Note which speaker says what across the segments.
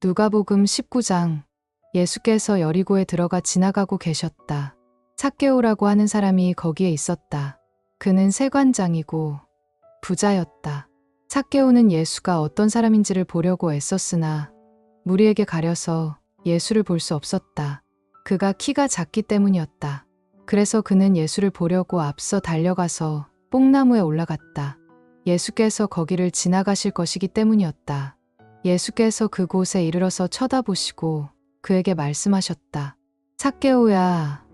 Speaker 1: 누가복음 19장. 예수께서 여리고에 들어가 지나가고 계셨다. 삭개오라고 하는 사람이 거기에 있었다. 그는 세관장이고 부자였다. 삭개오는 예수가 어떤 사람인지를 보려고 애썼으나 무리에게 가려서 예수를 볼 수 없었다. 그가 키가 작기 때문이었다. 그래서 그는 예수를 보려고 앞서 달려가서 뽕나무에 올라갔다. 예수께서 거기를 지나가실 것이기 때문이었다. 예수께서 그곳에 이르러서 쳐다보시고 그에게 말씀하셨다. 삭개오야,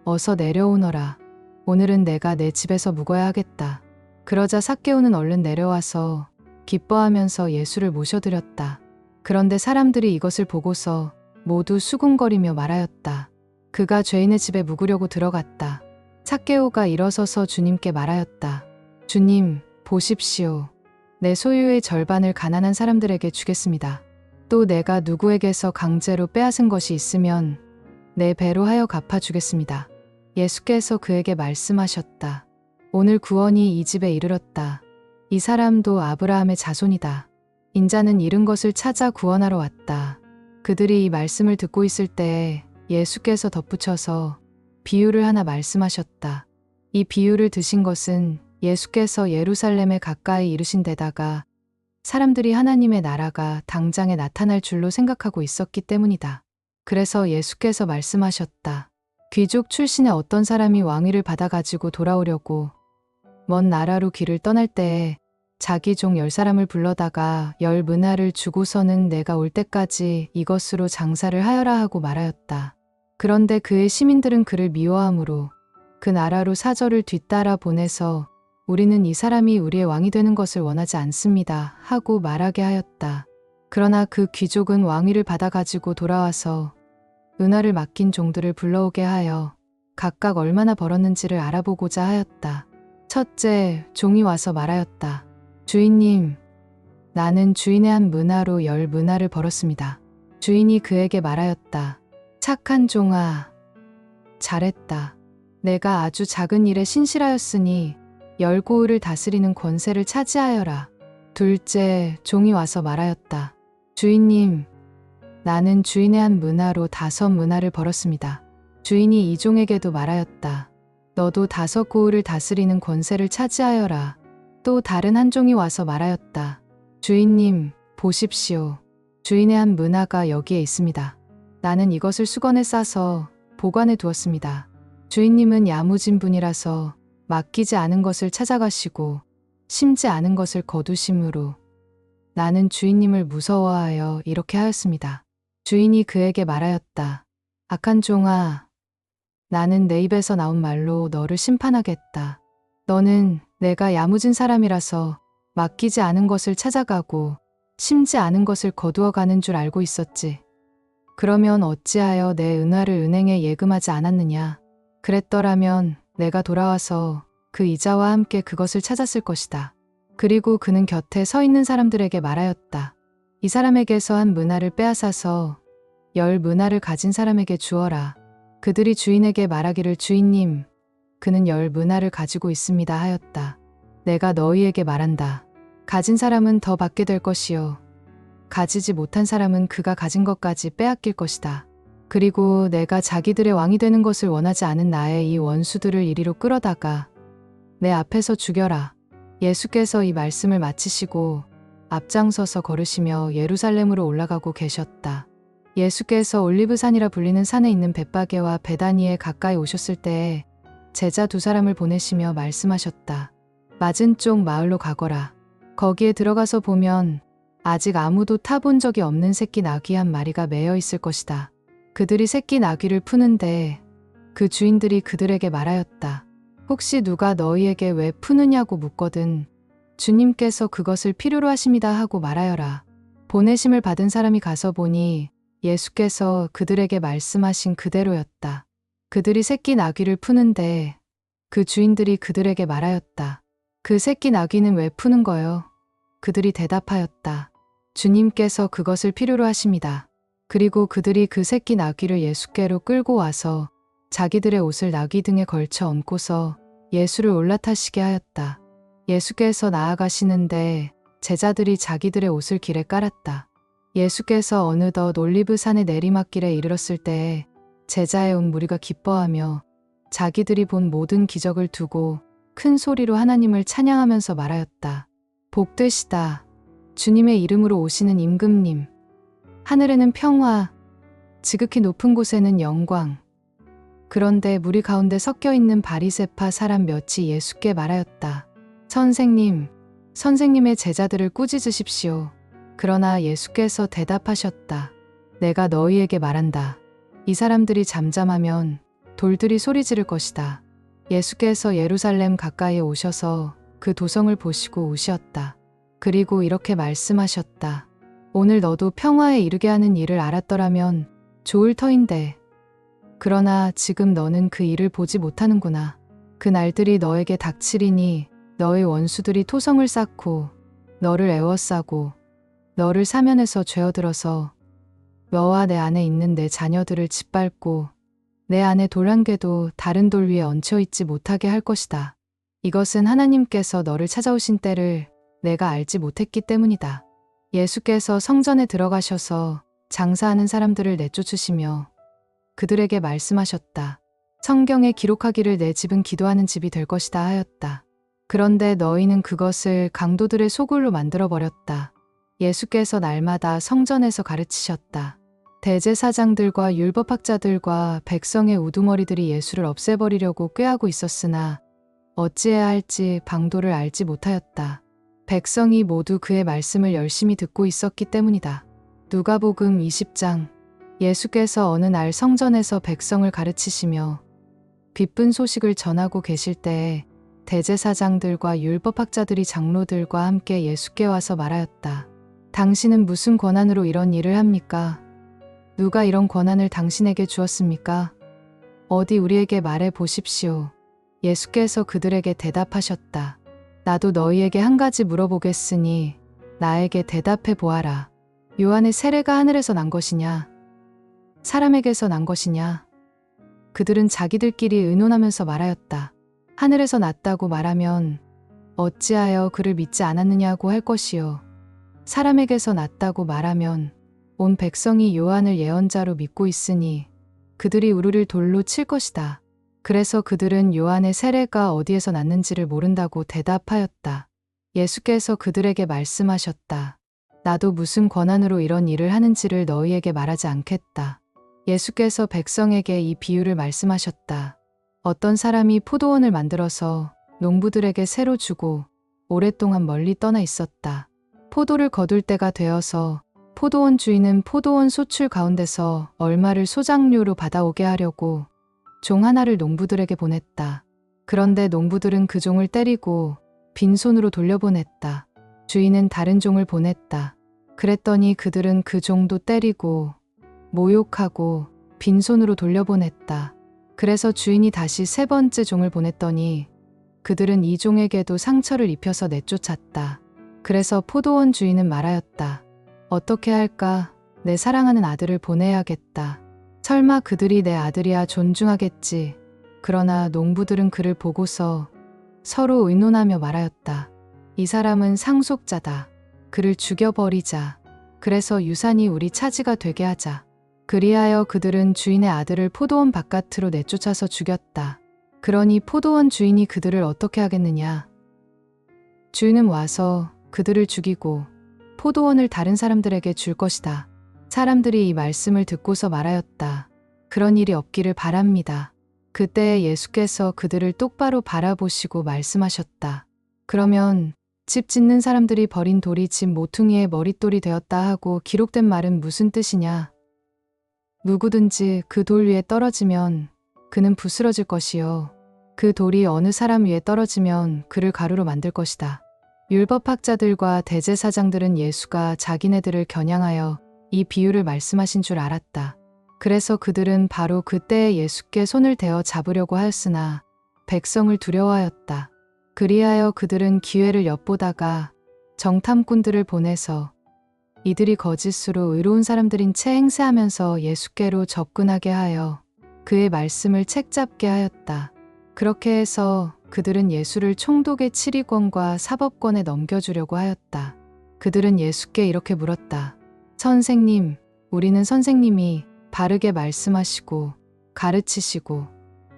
Speaker 1: 어서 내려오너라. 오늘은 내가 내 집에서 묵어야 하겠다. 그러자 삭개오는 얼른 내려와서 기뻐하면서 예수를 모셔드렸다. 그런데 사람들이 이것을 보고서 모두 수군거리며 말하였다. 그가 죄인의 집에 묵으려고 들어갔다. 삭개오가 일어서서 주님께 말하였다. 주님, 보십시오. 내 소유의 절반을 가난한 사람들에게 주겠습니다. 또 내가 누구에게서 강제로 빼앗은 것이 있으면 내 배로 하여 갚아주겠습니다. 예수께서 그에게 말씀하셨다. 오늘 구원이 이 집에 이르렀다. 이 사람도 아브라함의 자손이다. 인자는 잃은 것을 찾아 구원하러 왔다. 그들이 이 말씀을 듣고 있을 때에 예수께서 덧붙여서 비유를 하나 말씀하셨다. 이 비유를 드신 것은 예수께서 예루살렘에 가까이 이르신 데다가 사람들이 하나님의 나라가 당장에 나타날 줄로 생각하고 있었기 때문이다. 그래서 예수께서 말씀하셨다. 귀족 출신의 어떤 사람이 왕위를 받아가지고 돌아오려고 먼 나라로 길을 떠날 때에 자기 종 10사람을 불러다가 10미나를 주고서는 내가 올 때까지 이것으로 장사를 하여라 하고 말하였다. 그런데 그의 시민들은 그를 미워하므로 그 나라로 사절을 뒤따라 보내서 우리는 이 사람이 우리의 왕이 되는 것을 원하지 않습니다 하고 말하게 하였다. 그러나 그 귀족은 왕위를 받아가지고 돌아와서 은화를 맡긴 종들을 불러오게 하여 각각 얼마나 벌었는지를 알아보고자 하였다. 첫째 종이 와서 말하였다. 주인님, 나는 주인의 한 미나로 10미나를 벌었습니다. 주인이 그에게 말하였다. 착한 종아, 잘했다. 내가 아주 작은 일에 신실하였으니 10고을을 다스리는 권세를 차지하여라. 둘째 종이 와서 말하였다. 주인님, 나는 주인의 한 미나로 5미나를 벌었습니다. 주인이 이 종에게도 말하였다. 너도 5고을을 다스리는 권세를 차지하여라. 또 다른 한 종이 와서 말하였다. 주인님, 보십시오. 주인의 한 미나가 여기에 있습니다. 나는 이것을 수건에 싸서 보관해 두었습니다. 주인님은 야무진 분이라서 맡기지 않은 것을 찾아가시고 심지 않은 것을 거두심으로 나는 주인님을 무서워하여 이렇게 하였습니다. 주인이 그에게 말하였다. 악한 종아, 나는 내 입에서 나온 말로 너를 심판하겠다. 너는 내가 야무진 사람이라서 맡기지 않은 것을 찾아가고 심지 않은 것을 거두어 가는 줄 알고 있었지. 그러면 어찌하여 내 은화를 은행에 예금하지 않았느냐. 그랬더라면 내가 돌아와서 그 이자와 함께 그것을 찾았을 것이다. 그리고 그는 곁에 서 있는 사람들에게 말하였다. 이 사람에게서 한 미나를 빼앗아서 10미나를 가진 사람에게 주어라. 그들이 주인에게 말하기를 주인님, 그는 10미나를 가지고 있습니다 하였다. 내가 너희에게 말한다. 가진 사람은 더 받게 될 것이요. 가지지 못한 사람은 그가 가진 것까지 빼앗길 것이다. 그리고 내가 자기들의 왕이 되는 것을 원하지 않은 나의 이 원수들을 이리로 끌어다가 내 앞에서 죽여라. 예수께서 이 말씀을 마치시고 앞장서서 걸으시며 예루살렘으로 올라가고 계셨다. 예수께서 올리브산이라 불리는 산에 있는 벳바게와 베다니에 가까이 오셨을 때에 제자 2사람을 보내시며 말씀하셨다. 맞은쪽 마을로 가거라. 거기에 들어가서 보면 아직 아무도 타본 적이 없는 새끼 나귀 한 마리가 매여 있을 것이다. 그들이 새끼 나귀를 푸는데 그 주인들이 그들에게 말하였다. 혹시 누가 너희에게 왜 푸느냐고 묻거든 주님께서 그것을 필요로 하십니다 하고 말하여라. 보내심을 받은 사람이 가서 보니 예수께서 그들에게 말씀하신 그대로였다. 그들이 새끼 나귀를 푸는데 그 주인들이 그들에게 말하였다. 그 새끼 나귀는 왜 푸는 거요? 그들이 대답하였다. 주님께서 그것을 필요로 하십니다. 그리고 그들이 그 새끼 나귀를 예수께로 끌고 와서 자기들의 옷을 나귀 등에 걸쳐 얹고서 예수를 올라타시게 하였다. 예수께서 나아가시는데 제자들이 자기들의 옷을 길에 깔았다. 예수께서 어느덧 올리브산의 내리막길에 이르렀을 때에 제자의 온 무리가 기뻐하며 자기들이 본 모든 기적을 두고 큰 소리로 하나님을 찬양하면서 말하였다. 복되시다. 주님의 이름으로 오시는 임금님. 하늘에는 평화, 지극히 높은 곳에는 영광. 그런데 무리 가운데 섞여 있는 바리새파 사람 몇이 예수께 말하였다. 선생님, 선생님의 제자들을 꾸짖으십시오. 그러나 예수께서 대답하셨다. 내가 너희에게 말한다. 이 사람들이 잠잠하면 돌들이 소리 지를 것이다. 예수께서 예루살렘 가까이에 오셔서 그 도성을 보시고 우시었다. 그리고 이렇게 말씀하셨다. 오늘 너도 평화에 이르게 하는 일을 알았더라면 좋을 터인데. 그러나 지금 너는 그 일을 보지 못하는구나. 그 날들이 너에게 닥치리니 너의 원수들이 토성을 쌓고 너를 에워싸고 너를 사면에서 죄어들어서 너와 내 안에 있는 내 자녀들을 짓밟고 내 안에 돌 한 개도 다른 돌 위에 얹혀 있지 못하게 할 것이다. 이것은 하나님께서 너를 찾아오신 때를 내가 알지 못했기 때문이다. 예수께서 성전에 들어가셔서 장사하는 사람들을 내쫓으시며 그들에게 말씀하셨다. 성경에 기록하기를 내 집은 기도하는 집이 될 것이다 하였다. 그런데 너희는 그것을 강도들의 소굴로 만들어버렸다. 예수께서 날마다 성전에서 가르치셨다. 대제사장들과 율법학자들과 백성의 우두머리들이 예수를 없애버리려고 꾀하고 있었으나 어찌해야 할지 방도를 알지 못하였다. 백성이 모두 그의 말씀을 열심히 듣고 있었기 때문이다. 누가복음 20장. 예수께서 어느 날 성전에서 백성을 가르치시며 기쁜 소식을 전하고 계실 때에 대제사장들과 율법학자들이 장로들과 함께 예수께 와서 말하였다. 당신은 무슨 권한으로 이런 일을 합니까? 누가 이런 권한을 당신에게 주었습니까? 어디 우리에게 말해 보십시오. 예수께서 그들에게 대답하셨다. 나도 너희에게 한 가지 물어보겠으니 나에게 대답해 보아라. 요한의 세례가 하늘에서 난 것이냐? 사람에게서 난 것이냐? 그들은 자기들끼리 의논하면서 말하였다. 하늘에서 났다고 말하면 어찌하여 그를 믿지 않았느냐고 할 것이요. 사람에게서 났다고 말하면 온 백성이 요한을 예언자로 믿고 있으니 그들이 우리를 돌로 칠 것이다. 그래서 그들은 요한의 세례가 어디에서 났는지를 모른다고 대답하였다. 예수께서 그들에게 말씀하셨다. 나도 무슨 권한으로 이런 일을 하는지를 너희에게 말하지 않겠다. 예수께서 백성에게 이 비유를 말씀하셨다. 어떤 사람이 포도원을 만들어서 농부들에게 새로 주고 오랫동안 멀리 떠나 있었다. 포도를 거둘 때가 되어서 포도원 주인은 포도원 소출 가운데서 얼마를 소장료로 받아오게 하려고 종 하나를 농부들에게 보냈다. 그런데 농부들은 그 종을 때리고 빈손으로 돌려보냈다. 주인은 다른 종을 보냈다. 그랬더니 그들은 그 종도 때리고 모욕하고 빈손으로 돌려보냈다. 그래서 주인이 다시 세 번째 종을 보냈더니 그들은 이 종에게도 상처를 입혀서 내쫓았다. 그래서 포도원 주인은 말하였다. 어떻게 할까? 내 사랑하는 아들을 보내야겠다. 설마 그들이 내 아들이야 존중하겠지. 그러나 농부들은 그를 보고서 서로 의논하며 말하였다. 이 사람은 상속자다. 그를 죽여버리자. 그래서 유산이 우리 차지가 되게 하자. 그리하여 그들은 주인의 아들을 포도원 바깥으로 내쫓아서 죽였다. 그러니 포도원 주인이 그들을 어떻게 하겠느냐? 주인은 와서 그들을 죽이고 포도원을 다른 사람들에게 줄 것이다. 사람들이 이 말씀을 듣고서 말하였다. 그런 일이 없기를 바랍니다. 그때 예수께서 그들을 똑바로 바라보시고 말씀하셨다. 그러면 집 짓는 사람들이 버린 돌이 집 모퉁이의 머릿돌이 되었다 하고 기록된 말은 무슨 뜻이냐? 누구든지 그 돌 위에 떨어지면 그는 부스러질 것이요. 그 돌이 어느 사람 위에 떨어지면 그를 가루로 만들 것이다. 율법학자들과 대제사장들은 예수가 자기네들을 겨냥하여 이 비유를 말씀하신 줄 알았다. 그래서 그들은 바로 그때에 예수께 손을 대어 잡으려고 하였으나 백성을 두려워하였다. 그리하여 그들은 기회를 엿보다가 정탐꾼들을 보내서 이들이 거짓으로 의로운 사람들인 채 행세하면서 예수께로 접근하게 하여 그의 말씀을 책잡게 하였다. 그렇게 해서 그들은 예수를 총독의 치리권과 사법권에 넘겨주려고 하였다. 그들은 예수께 이렇게 물었다. 선생님, 우리는 선생님이 바르게 말씀하시고 가르치시고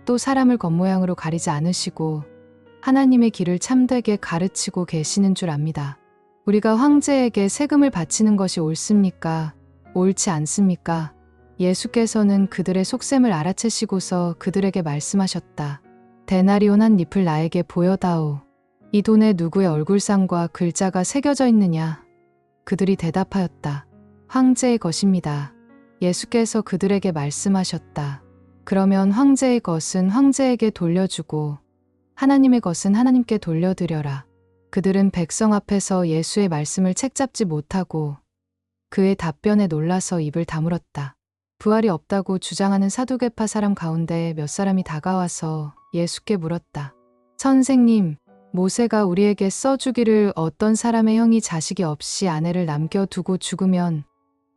Speaker 1: 또 사람을 겉모양으로 가리지 않으시고 하나님의 길을 참되게 가르치고 계시는 줄 압니다. 우리가 황제에게 세금을 바치는 것이 옳습니까? 옳지 않습니까? 예수께서는 그들의 속셈을 알아채시고서 그들에게 말씀하셨다. 데나리온 한 잎을 나에게 보여다오. 이 돈에 누구의 얼굴상과 글자가 새겨져 있느냐? 그들이 대답하였다. 황제의 것입니다. 예수께서 그들에게 말씀하셨다. 그러면 황제의 것은 황제에게 돌려주고 하나님의 것은 하나님께 돌려드려라. 그들은 백성 앞에서 예수의 말씀을 책잡지 못하고 그의 답변에 놀라서 입을 다물었다. 부활이 없다고 주장하는 사두개파 사람 가운데 몇 사람이 다가와서 예수께 물었다. 선생님, 모세가 우리에게 써주기를 어떤 사람의 형이 자식이 없이 아내를 남겨두고 죽으면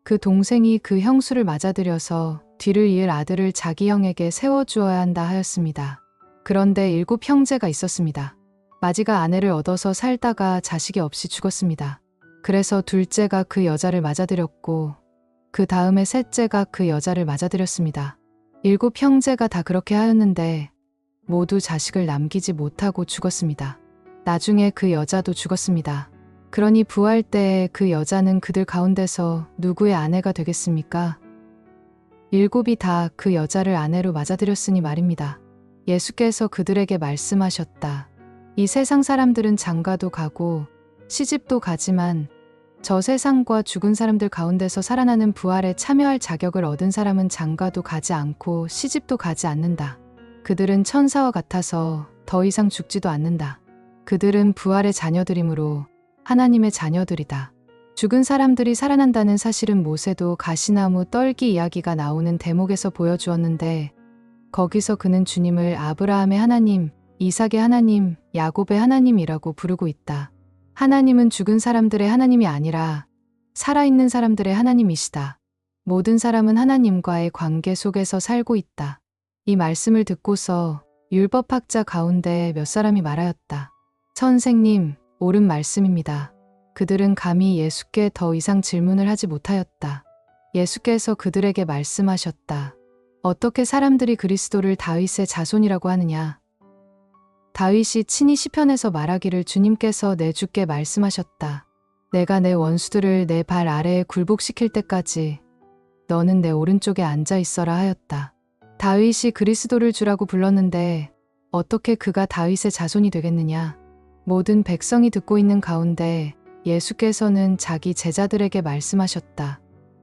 Speaker 1: 그 동생이 그 형수를 맞아들여서 뒤를 이을 아들을 자기 형에게 세워주어야 한다 하였습니다. 그런데 7 형제가 있었습니다. 마지가 아내를 얻어서 살다가 자식이 없이 죽었습니다. 그래서 둘째가 그 여자를 맞아들였고 그 다음에 셋째가 그 여자를 맞아들였습니다. 7 형제가 다 그렇게 하였는데 모두 자식을 남기지 못하고 죽었습니다. 나중에 그 여자도 죽었습니다. 그러니 부활 때에 그 여자는 그들 가운데서 누구의 아내가 되겠습니까? 7이 다 그 여자를 아내로 맞아들였으니 말입니다. 예수께서 그들에게 말씀하셨다. 이 세상 사람들은 장가도 가고 시집도 가지만 저 세상과 죽은 사람들 가운데서 살아나는 부활에 참여할 자격을 얻은 사람은 장가도 가지 않고 시집도 가지 않는다. 그들은 천사와 같아서 더 이상 죽지도 않는다. 그들은 부활의 자녀들이므로 하나님의 자녀들이다. 죽은 사람들이 살아난다는 사실은 모세도 가시나무 떨기 이야기가 나오는 대목에서 보여주었는데 거기서 그는 주님을 아브라함의 하나님, 이삭의 하나님, 야곱의 하나님이라고 부르고 있다. 하나님은 죽은 사람들의 하나님이 아니라 살아있는 사람들의 하나님이시다. 모든 사람은 하나님과의 관계 속에서 살고 있다. 이 말씀을 듣고서 율법학자 가운데 몇 사람이 말하였다. 선생님, 옳은 말씀입니다. 그들은 감히 예수께 더 이상 질문을 하지 못하였다. 예수께서 그들에게 말씀하셨다. 어떻게 사람들이 그리스도를 다윗의 자손이라고 하느냐? 다윗이 친히 시편에서 말하기를 주님께서 내 주께 말씀하셨다. 내가 내 원수들을 내 발 아래에 굴복시킬 때까지 너는 내 오른쪽에 앉아 있어라 하였다. 다윗이 그리스도를 주라고 불렀는데 어떻게 그가 다윗의 자손이 되겠느냐? 모든 백성이 듣고 있는 가운데 예수께서는 자기 제자들에게 말씀하셨다.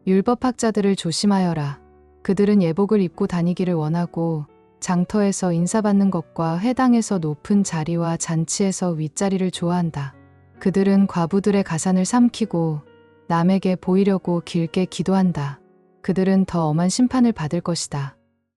Speaker 1: 율법학자들을 조심하여라. 그들은 예복을 입고 다니기를 원하고 장터에서 인사받는 것과 회당에서 높은 자리와 잔치에서 윗자리를 좋아한다. 그들은 과부들의 가산을 삼키고 남에게 보이려고 길게 기도한다. 그들은 더 엄한 심판을 받을 것이다.